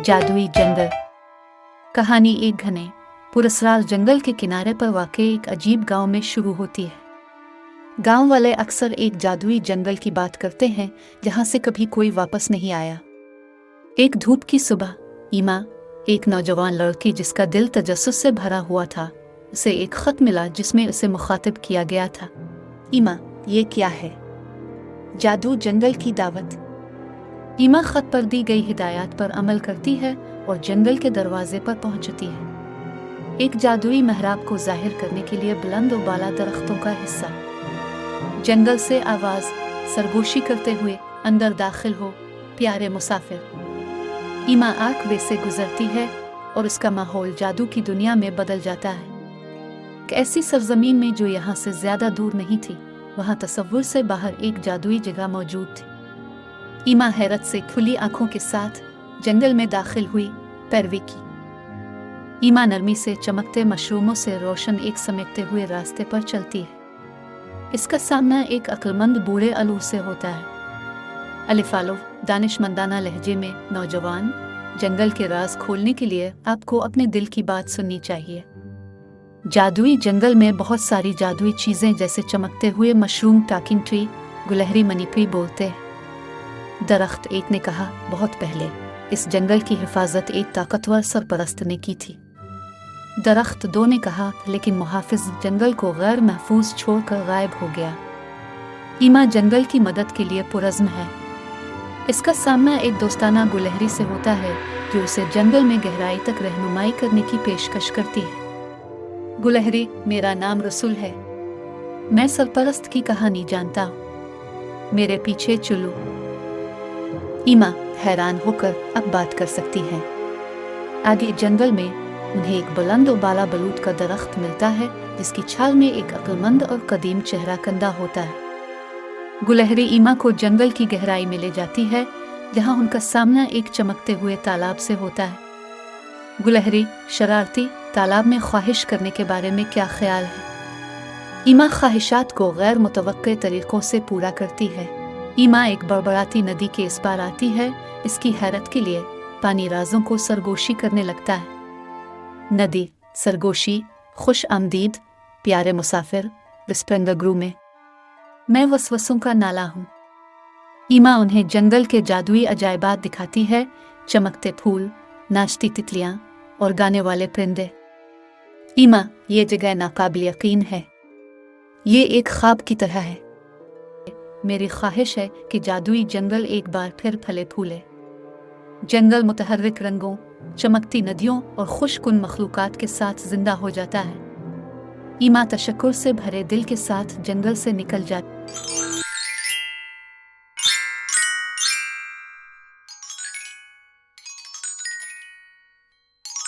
जादुई जंगल। कहानी एक घने पुरस्कार जंगल के किनारे पर वाक़ एक अजीब गांव में शुरू होती है। गांव वाले अक्सर एक जादुई जंगल की बात करते हैं जहां से कभी कोई वापस नहीं आया। एक धूप की सुबह ईमा, एक नौजवान लड़की जिसका दिल तजस्सुस से भरा हुआ था, उसे एक खत मिला जिसमें उसे मुखातिब किया गया था। ईमा, ये क्या है? जादू जंगल की दावत। ईमा खत पर दी गई हिदायत पर अमल करती है और जंगल के दरवाजे पर पहुंचती है। एक जादुई मेहराब को जाहिर करने के लिए बुलंद और बाला दरख्तों का हिस्सा। जंगल से आवाज सरगोशी करते हुए अंदर दाखिल हो प्यारे मुसाफिर। ईमा आंख वे से गुजरती है और उसका माहौल जादू की दुनिया में बदल जाता है। एक ऐसी सरजमीन में जो यहाँ से ज्यादा दूर नहीं थी, वहाँ तसव्वुर से बाहर एक जादुई जगह मौजूद थी। ईमा हैरत से खुली आंखों के साथ जंगल में दाखिल हुई पैरवी की। ईमा नरमी से चमकते मशरूमों से रोशन एक समेटते हुए रास्ते पर चलती है। इसका सामना एक अक्लमंद बूढ़े अलू से होता है। अलिफालो दानिशमंदाना लहजे में, नौजवान, जंगल के राज खोलने के लिए आपको अपने दिल की बात सुननी चाहिए। जादुई जंगल में बहुत सारी जादुई चीजें जैसे चमकते हुए मशरूम, टाकिंग ट्री, गुलहरी मनी ट्री बोलते हैं। दरख्त एक ने कहा, बहुत पहले इस जंगल की हिफाजत एक ताकतवर सरपरस्त ने की थी। दरख्त दो ने कहा, लेकिन मुहाफिज जंगल को गैर महफूज छोड़कर गायब हो गया। ईमा जंगल की मदद के लिए पुरज़्म है। इसका सामना एक दोस्ताना गुलहरी से होता है जो उसे जंगल में गहराई तक रहनुमाई करने की पेशकश करती है। गुलहरी, मेरा नाम रसूल है। मैं सरपरस्त की कहानी जानता हूँ, मेरे पीछे चलो। ईमा हैरान होकर अब बात कर सकती है। आगे जंगल में उन्हें एक बुलंद और बाला बलूत का दरख्त मिलता है जिसकी छाल में एक अक्लमंद और कदीम चेहरा कंधा होता है। गुलहरी ईमा को जंगल की गहराई में ले जाती है जहां उनका सामना एक चमकते हुए तालाब से होता है। गुलहरी शरारती, तालाब में ख्वाहिश करने के बारे में क्या ख्याल है? ईमा ख्वाहिशात को गैर मुतवक्के तरीकों से पूरा करती है। ईमा एक बड़बड़ाती नदी के इस पार आती है। इसकी हैरत के लिए पानी राजों को सरगोशी करने लगता है। नदी सरगोशी, खुश आमदीद प्यारे मुसाफिर, विस्पंगग्रू में मैं वसवसों का नाला हूँ। ईमा उन्हें जंगल के जादुई अजायबात दिखाती है, चमकते फूल, नाचती तितलियाँ और गाने वाले परिंदे। ईमा, ये जगह नाकाबिल यकीन है, ये एक ख्वाब की तरह है। मेरी ख्वाहिश है कि जादुई जंगल एक बार फिर फले फूले। जंगल मुतहर्रिक रंगों, चमकती नदियों और खुशकुन मखलूकात के साथ जिंदा हो जाता है। ईमा तशक्कुर से भरे दिल के साथ जंगल से निकल जाती